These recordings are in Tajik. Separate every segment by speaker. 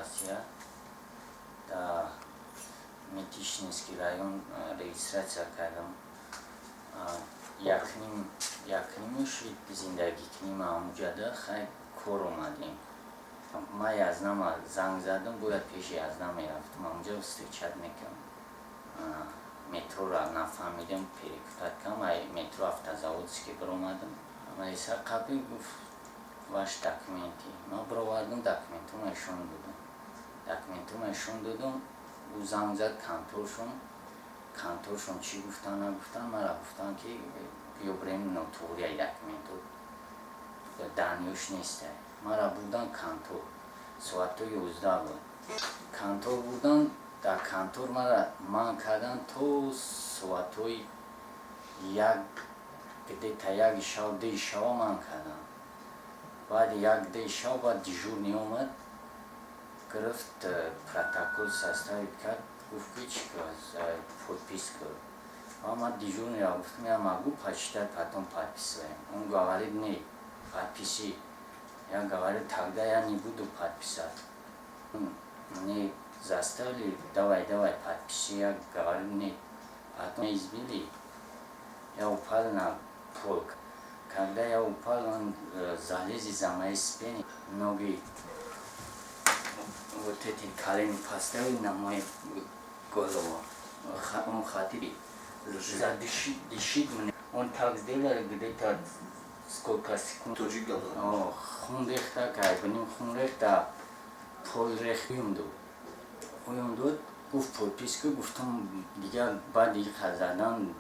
Speaker 1: Россия. در Митишинский район регистрация кардам. Якнимиш зиндаги куним амуҷада хай кор омадем. Ман язнама занг задам, бояд пеши язнам мерафтам. Амуҷа встречат мекардам. Метрора нафаҳмидам перепутаткам, ай метро автозаводски биромадам. Майса қабли гуфт ваш документи. Ман бировардам, документам ешон додам. او زنگ زد کانتورشون چی گفتن نگفتن. مرا گفتن که بیا بریم نوتوری دکمنتو دانیوش نیسته. مرا بودن کانتور ساعت 11 بود. کانتور بودن در کانتور مرا من کردن تو ساعت یک شب دی شب من کردم. بعد یک دی شب بعد دیجور نیومد. گرفت پروتکل составить کرد، گفت که چیکار подпис کرد. اما دیجور را گفتم я могу почитать, потом подписываем. Он говорит нет, подписи. Я говорю тогда я не буду подписать. Мне заставили давай подписи. Я говорю нет. Потом избили. Я упал на пол. Когда я упал, он залез за моей спиной, ноги вот эти колени поставили на мою голову. Он хотел задышит мне. Он так сделал где-то сколько секунд. Хун рехта, как бы хун рехта, пол рех уймдуд. گفت подписку, گفتم دیگه بعد دیگه خزادن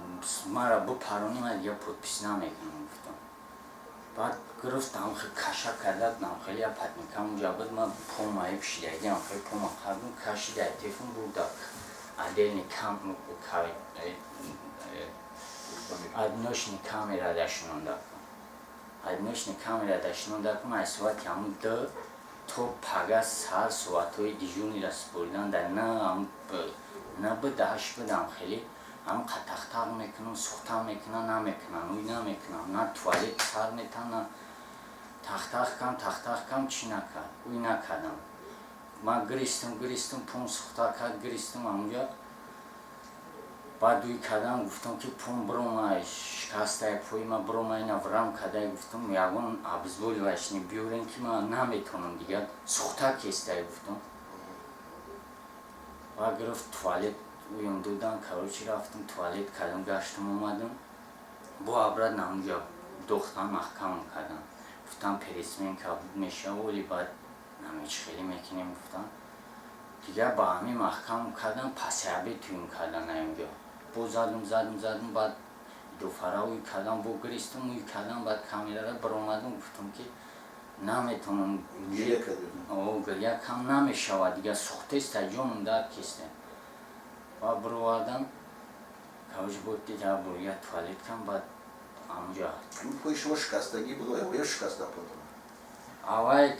Speaker 1: مرا بپرونیم دیگه подпис نمیکنم گفتم. بعد گرفتم خیلی کشا کردم خیلی پت میکنم اونجا بود من پومایی پشیدیم خیلی پوما خردم کشیده تیفون بودم عدل کم adnośny kamera dashnon ay soat yam da to paga sar soatoy dijuni ras burdan da na badash badam khali am qataqtar mekunam suxtam mekunam namekunam uynamekunam na tualet sar metana taxtaq kam chinaka uynakadam ma gristum pum suxta kad gristum amja بعد دوی کردم گفتم که پون برومای شکسته پوی ما برومای نورم کرده گفتم یاگون ابزبولی وشنی بیورن که من نمیتونم دیگه سوخته کسته گفتم و گرفت توالت ویم دودن کاروچی رفتم توالت کردم گشتم اومدم با ابراد نمونجا دختم محکم کردم گفتم پریسمین کابود میشه ولی بعد نمیچ خیلی میکنیم گفتم دیگه با همین محکم کردم پس عبی تویم کردن اینجا بو زدم بعد دو فراوی کردم بو گریستم وی کردم بعد کامیرا را برآمدم گفتم که نمیتونم گریه کم نمیشود دیگه سوخته است جونم داد کسته و بروادم کاوش بود دیگه برویا توالت کم بعد آنجا
Speaker 2: پای شما شکستگی بود یا شکسته بود؟
Speaker 1: آوای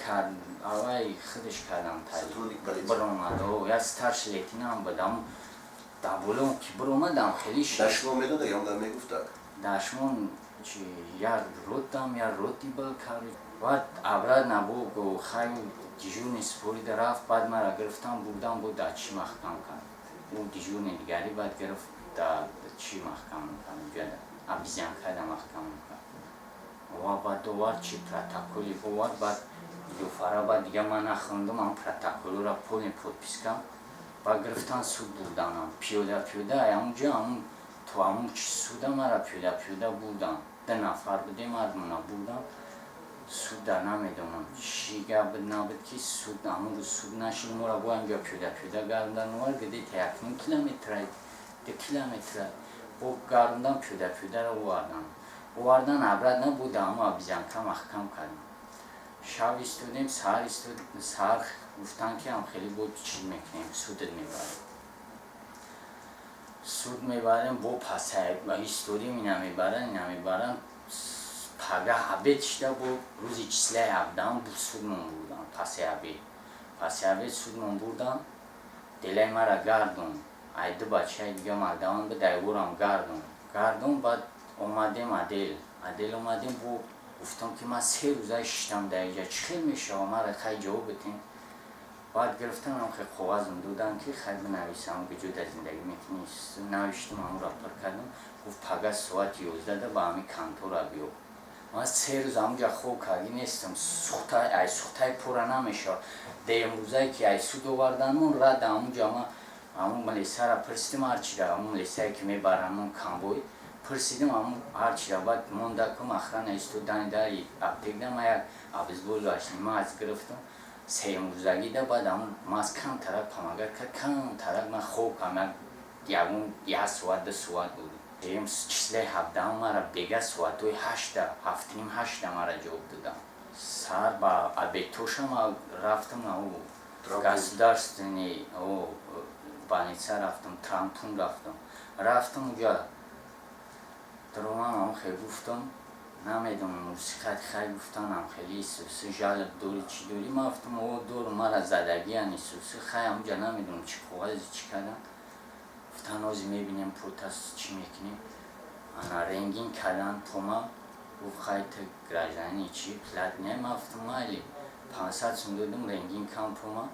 Speaker 1: خودش کردم تایی برآمد یا ستارش لیتینم بدم دابولم که برآمدم خیلی شد
Speaker 2: دشمون میدوده یا هم میگفتن؟
Speaker 1: دشمون یا روتم یا روتی با کاری بعد ابراد نبود خیلی دیجون سپوری درافت بعد مرا گرفتم بودم بود چی محکم کرد اون دیجون دیگری بعد گرفت چی محکم کرد ابزیان کردم محکم کرد و بعد دوبار چی پروتکلی بود بعد دو فرا بعد دیگه من نخوندم اون پروتکل را podpis کردم بعد گرفتن سود بودنم پیاده اونجا تو همون چی سوده مرا پیاده بودم 2 نفر بودیم مردمونا بودم سود در نمیدونم چیگه بود نبود که سود همون رو سود نشید مرا با اینجا پیاده گردن وار گده 1 کیلومتر 2 کیلومتر با گردن پیاده رو واردن عبرت نبود اما ابزیان کم محکم کردم شب استودیم سهر گفتن که هم خیلی بود چی میکنیم سود میبریم با پسه و استودیم اینا میبرن پگه عبید شده بود روزی چسله عبدم بود سودمون بودم پس عبید سودمون بودم دلی مرا گردون ای 2 بچه دیگه مردمان به دیورم گردون بعد اومدیم عدل اومدیم گفتم که من 3 روزه شدم در اینجا چی میشه مرا خیلی جواب بتیم بعد گرفتم هم خیلی خوازم دادن که خیلی بنویسم به جدا زندگی میکنی نوشتم همون راپر کردم گفت پگاه ساعت 11 با همین کانتور بیو من 3 روز همونجا خوب کاری نیستم سوختای پورا نمیشه ده امروزایی که ای سود آوردن من رد همونجا ما همون ملیسه را پرسیدم هرچی را همون ملیسه که میبرن من کامبوی پرسیدم همون هرچی را بعد مونده کم اخران ایستو داری اپتیک دم یک ابزبول داشتیم ما از گرفتم 3 روزگی ده بعد همون ما از کم طرف پامگر کرد کم طرف من خوب کم یک سواد 2 سواد بود ایم چیزی 17 مرا بگه سواد 8 7 نیم 8 مرا جواب دادم سر با ابیتوشم رفتم او گازدارستانی او بانیچه رفتم ترامتون رفتم اونجا درومم هم خیلی گفتم نمیدونم موسیقیت خیلی گفتنم خیلی سوسی جالب دوری چی دوری ما گفتم او دور مرا زدگی یعنی سوسی خیلی همونجا نمیدونم چی خوازی چی کردن گفتن اوزی میبینیم پروتست چی میکنیم انا رنگین کردن پوما گفت خیلی گرجانی چی پلاتینه ما گفتم مالی 500 سون دادم رنگین کم پوما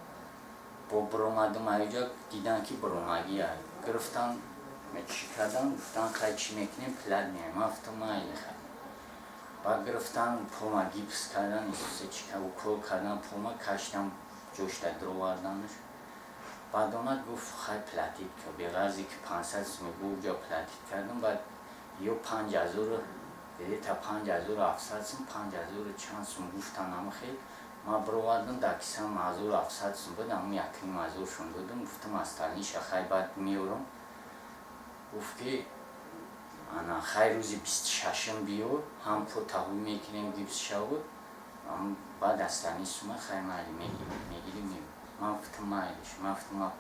Speaker 1: با برومدم اینجا دیدن که برومگی هست گرفتن چی کردن گفتن خیلی چی میکنیم پلاتینه ما گفتم مالی خیلی بعد گرفتن پوما گیپس کردن چی کل کردن پوما کشتم جوش در درو واردنش بعد اومد گفت خیلی پلاتید که به غرضی که 500 سومی بود جا پلاتید کردم بعد یه 5000 دیدی تا 5700 سوم 5000 چند سوم گفتن همه خیلی ما برو واردن در کسیم 1700 سوم بود همون یکی 1000 شون بودم گفتم از تلنیش خیلی بعد میورم گفت که انا خیلی روزی 26 بیو هم پو تاوی میکنیم گیبس شود بعد از تلنیش سوم خیلی مالی میگیری میو من گفتم مایلش من گفتم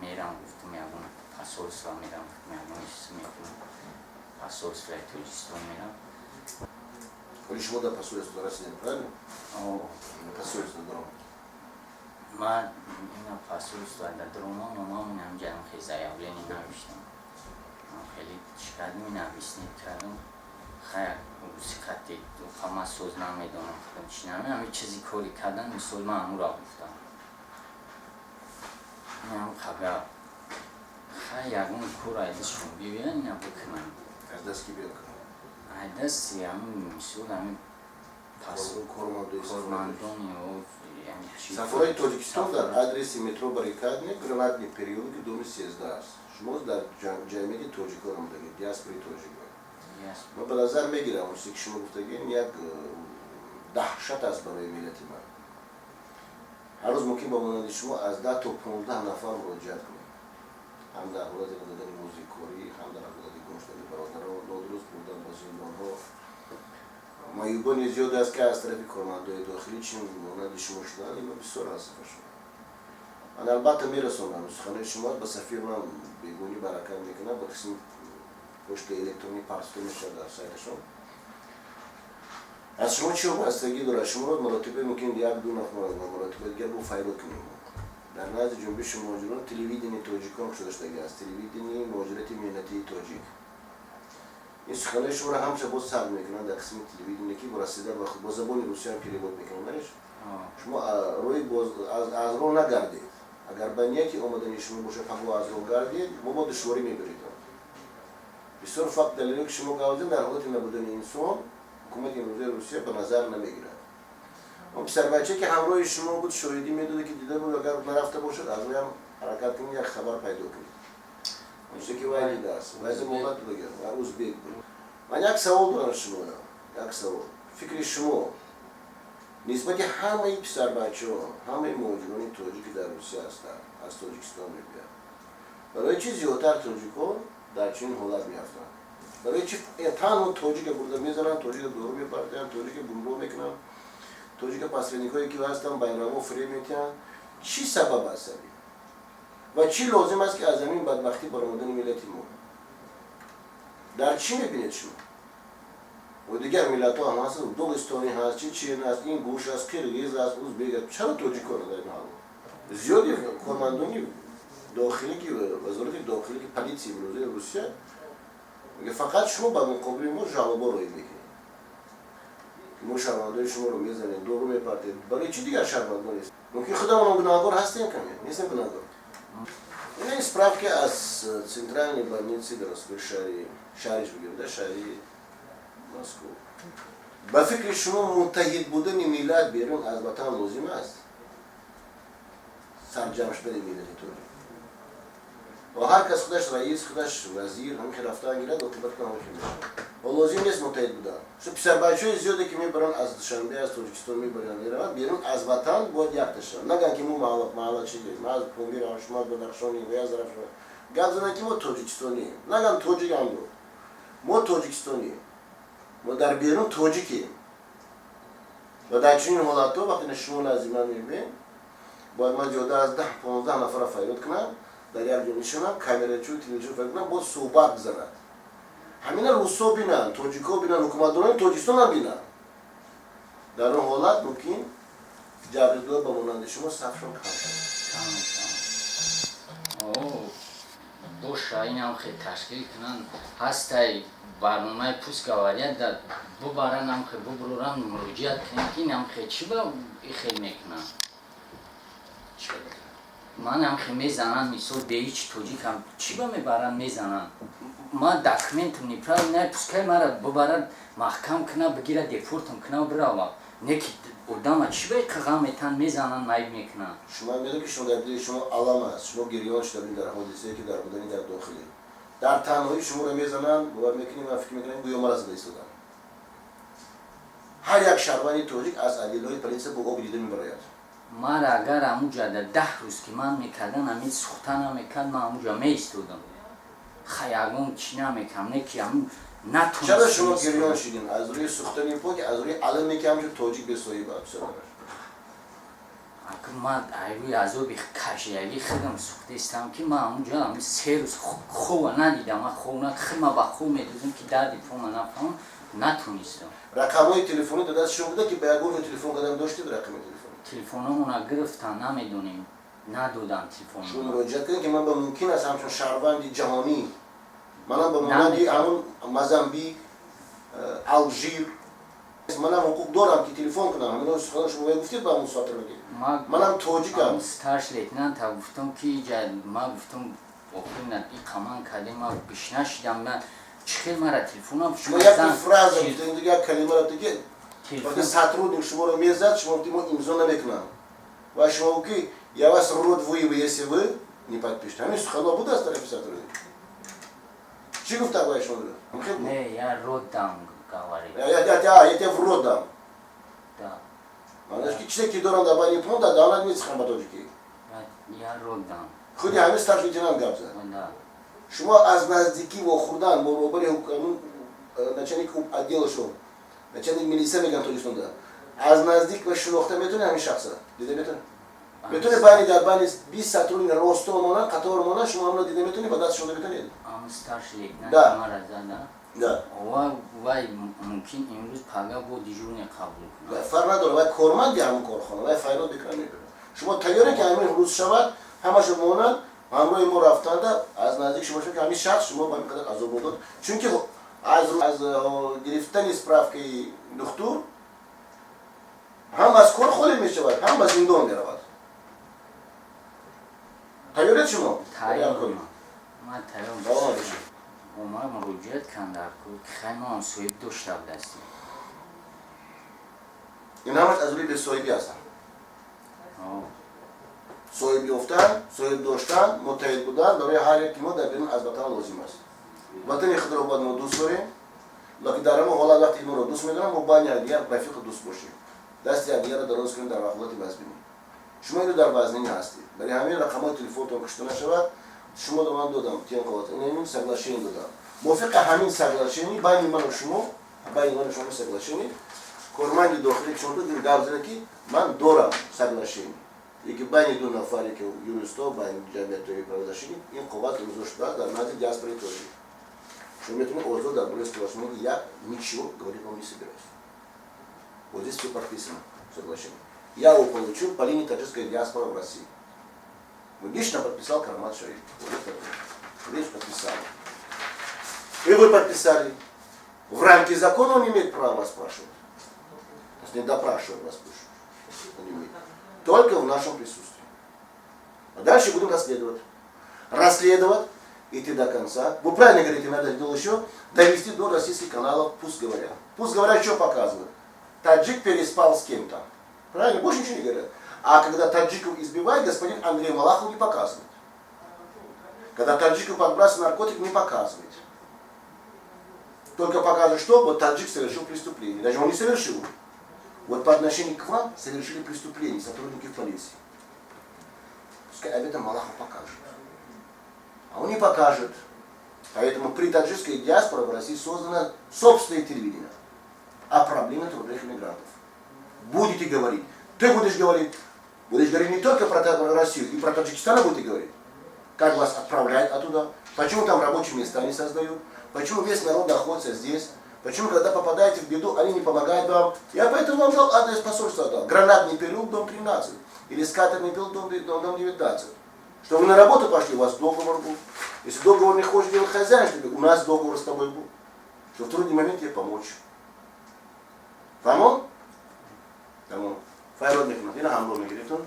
Speaker 1: میرم گفتم میگم پاسورس را میرم میگم میکنم پاسورس را توریستون میرم
Speaker 2: ولی شما در پاسورستون رسیدین правильно؟
Speaker 1: او
Speaker 2: پاسورستون درام
Speaker 1: من اینا پاسورس در درومان و ما منم جرم خیلی زیابلینی نوشتم خیلی چقدر می نویسنید کردم خیلی موسیقی و ما سوز نمیدونم خودم چی نمیدونم همه چیزی کاری کردن مثل من همون را گفتم اینم خبر خیلی یکون کور ایدشون بیوین اینا بکنم
Speaker 2: از دست کی بیاد کنم؟
Speaker 1: ایدستی همین مثل همین پاسور کورماندونی و یعنی چی
Speaker 2: سفرهای تاجیکستان در آدرس مترو برکادنی گرامدنی پریودی 2013 است. شما در جامعه تاجیکان بودید، دیاسپوری تاجیکان. من به نظر میگیرم اون که شما گفتگین یک دهشت است برای ملت ما. هر روز ممکن با مانند شما از 10 تا 15 نفر مراجعت کنید. هم در حالت دادن موزیکوری، هم در حالت گمشدن برادران، نادرست بودن با زندان‌ها. مایوبانی زیاد است که از طرف کارمندای داخلی چی مانند شما شدن اینا بسیار آسفه شد. من البته میرسونم سخنه شما به سفیر من بیگونی برکت میکنم با قسم پشت الکترونی پرسته میشه در سایتشون. از شما چی وابستگی داره؟ شما رو مراتبه ممکن یک دو نفر مراتبه دیگر رو فایل کنیم. در نزد جنبش مهاجران تلویزیونی تاجیکان شده‌استگی است. تلویزیونی مهاجرت ملتی تاجیک. این سخنه شما را همشه باز ثبت میکنن در قسم تلویزیونی که برسیده با زبان روسی هم پیشنهاد میکنن. شما روی باز از رو نگردید. اگر به نیتی آمدنی شما باشه فقط از رو گردید ما با دشواری میبرید. بسیار فقط دلیلی که شما گفتید در حالت نبودن انسان حکومت امروزی روسیه به نظر نمیگیره. اون پسر بچه که همراه شما بود شاهدی میداده که دیده بود اگر نرفته باشد از روی هم حرکت کنید یک خبر پیدا کنید. اونجا که وای دیده است. واسه مولات بگم. روز بیگ بود. من یک سوال دارم شما یک سوال. فکر شما نسبت همه پسر بچه‌ها همه مهاجران تاجیکی در روسیه هستند از تاجیکستان می‌آیند. برای چی زیادتر تاجیک‌ها در چین حالت می‌افتند؟ برای چی تنها تاجیک برده می‌زنن تاجیک دورو می‌پرتن تاجیک بمرو می‌کنن تاجیک پاسرینیکایی که هستن بین‌المللی فری می‌تن چی سبب است و چی لازم است که از زمین بدبختی برآمدن ملت ما در چی می‌بینید شما؟ و دیگر ملت ها هم هست داغستانی هست چین هست این گوش هست کرگیز هست ازبک چرا تاجیکان در این حال زیادی کارمندانی داخلی که وزارت داخلی که پلیسی امروزی روسیه میگه فقط شما به مقابل ما جوابا روی میکنید ما شرمنده شما رو میزنید دورو میپرتید برای چی دیگر شرمنده نیست ممکن خودمون گناهکار هستیم کمی نیستیم گناهکار این справки از центральной больницы городской شهرش بگیرید در شهر مسکو با فکر شما متحد بودن ملت بیرون از وطن لازم است سرجم شدن ملت تو و هر کس خودش رئیس خودش وزیر همین رفتن گیرد و تبرک کنه و لازم نیست متحد بودن شو پسر بچه‌های زیادی که میبرن از دوشنبه از ترکستان میبرن میرن بیرون از وطن باید یک تشن نگن که ما محل چیزی ما از پومیر شما بدخشانی و از رفت گپ زدن که ما تاجیکستانی نگن تاجیک هم دو ما تاجیکستانی ما در بیرون تاجیکیم و در چنین حالت‌ها وقتی نشون لازم میبینیم باید ما جدا از 10-15 نفر فایرود کنم در یک جا میشونم کامرا چو تلویزیون فکر کنم با صحبت بزنند همین روسو بینن تاجیکا بینن حکومتداران تاجیکستان هم بینن در اون حالت ممکن جبرگاه با مانند شما صفشون کم
Speaker 1: باشه این هم خیلی تشکیل کنن هسته برنامه پوست گواریت در ببارن هم خیلی ببرورن مراجعت کنن که این هم خیلی چی با خیلی میکنن من هم خیلی میزنن میسو دیچ توجیک هم چی با میبرن میزنن ما داکمنت میپرای نه پوسکای مرا ببرن محکم کنه بگیره دیپورتم کنه و براوه نکی ادامه چی باید که غمیتن میزنن مایب میکنن
Speaker 2: شما میدونی که شما در دل شما علم است شما گریان شدید در حادثه‌ای که در بدنی در داخلی در تنهایی شما رو میزنن باور میکنیم و فکر میکنیم گویا مرض ایستادن هر یک شهروندی توجیک از علیلای پلیس با آب دیده میبراید
Speaker 1: من اگر همونجا در 10 روز که من میکردن همین سوختن میکرد من همونجا میستودم خیاگون چی نمیکنم نکی همون نتونست
Speaker 2: چرا شما گریان شدین از روی سوختنی پاک از روی علم میکنم که توجیک به سوی با بسرانش
Speaker 1: اگر من روی عذابی کشیدگی خودم سوخته استم که من همونجا همین 3 روز خوب ندیدم من خوب خیلی با خوب میدوزم که دردی پا من نفهم نتونستم
Speaker 2: رقمای تلفنی در دستشون بوده که به اگون تلفن قدم داشتید رقم
Speaker 1: تلفنمون رو گرفتن نمیدونیم ندادن تلفن
Speaker 2: شما مراجعه کردین که من با ممکن است همچون شهروند جهانی منم با مانندی همون مازامبیک الژیر منم حقوق دارم که تلفن کنم همین سخن شما گفتید با اون ساعت بگید منم توجیکم
Speaker 1: ستارش لیتنان تا گفتم که ما گفتم اوکی نه کمان کلمه بیش نشدم من چخیل مرا تلفنم
Speaker 2: شما یک فراز گفتید دیگه کلمه رو دیگه وقتی ساترود شما رو میزد شما گفتید ما امضا نمیکنم و شما که я вас род выявлю, если вы не подпишете. همین سخن بود از طرف ساترود چی گفت آقای شما
Speaker 1: نه یا رود دام گواری
Speaker 2: я тебя в рот дам معنیش که چیزی که دارم در بانی پون در دانت میسخن با توجیکی
Speaker 1: یا رود دام
Speaker 2: خودی همین ستارش لیتنان گفت شما از نزدیکی و خوردن برابر حکومت начальник отдела شو начальник ملیسه میگن توجیستان در از نزدیک و شناخته میتونه همین شخصه دیده میتونه میتونه بانی در بانی 20 ساترون راستو مانن قطار مانن شما هم رو دیده میتونی با دست شما میتونید
Speaker 1: ام ستارش لیتنان مرا زنده
Speaker 2: да
Speaker 1: وای ممکن امروز پگاه با دیجورنی قبول کنه
Speaker 2: فرق نداره وای کارمندی همون کارخانه وای فایرات بکنه میبره شما تیاره که همین روز شود همش مونن همراه ما رفتند از نزدیک شما شد که همین شخص شما با این قدر عذاب داد چون که از گرفتن سپرافکی دکتر هم از کار خالی میشود هم از زندان میرود تیاره شما
Speaker 1: تیاره من تیاره اومد مراجعت کن در که خیلی ما هم صاحب داشته دستیم
Speaker 2: این همش از روی به صاحبی هستن صاحبی افتن، صاحب داشتن، متحد بودن برای هر یک ما در بیرون از وطن لازم است وطن خود را باید ما دوست داریم لیکن در ما حالا وقتی ما را دوست می‌داریم ما باید یکدیگر رفیق دوست باشیم دست یکدیگر را دراز کنیم در وقت وزنی شما اینو در وزنی هستید برای همین رقم‌های تلفنتون کشته نشود شما رو من دادم تیم قوات این سگلاشین دادم موافق همین سگلاشینی بین من و شما سگلاشینی کارمند داخلی شما دو گفتن که من دارم سگلاشینی یکی بین دو نفری که یونستا بین جمعیت پرداشتنی این قوت گذاشته در نزد جاسپری توجی شما میتونید اوضاع در بلوس پلاسمون я ничего говорить вам не собираюсь вот здесь все подписано соглашение я его получил по линии таджикской диаспоры в России лично подписал Кармат Шариф. Лично подписал. И вы подписали. В рамке закона он имеет право вас спрашивать. не допрашиваем вас больше. Только в нашем присутствии. А дальше будем расследовать. Расследовать, идти до конца. Вы правильно говорите, надо сделать еще, довести до российских каналов, пусть говорят. Пусть говорят, что показывают. Таджик переспал с кем-то. Правильно? Больше ничего не говорят. А когда таджиков избивает, господин Андрей Малахов не показывает. Когда таджиков подбрасывает наркотик, не показывает. Только показывает, что вот таджик совершил преступление. Даже он не совершил. Вот по отношению к вам совершили преступление сотрудники полиции. Пускай об этом Малахов покажет. А он не покажет. Поэтому при таджикской диаспоре в России создано собственное телевидение о проблеме трудовых иммигрантов. Будете говорить. Ты будешь говорить не только про Россию, и про Таджикистан будете говорить. Как вас отправляют оттуда, почему там рабочие места не создают, почему весь народ находится здесь, почему, когда попадаете в беду, они не помогают вам. Я поэтому вам дал адрес посольства, дал. Гранатный переулок, дом 13. Или скатерный переулок, дом 19. Что вы на работу пошли, у вас договор был. Если договор не хочешь делать хозяин, чтобы у нас договор с тобой был. Что в трудный момент тебе помочь. Tamam? Tamam. Fayro bekliyorum. Yine hamle olmaya gidiyorsun.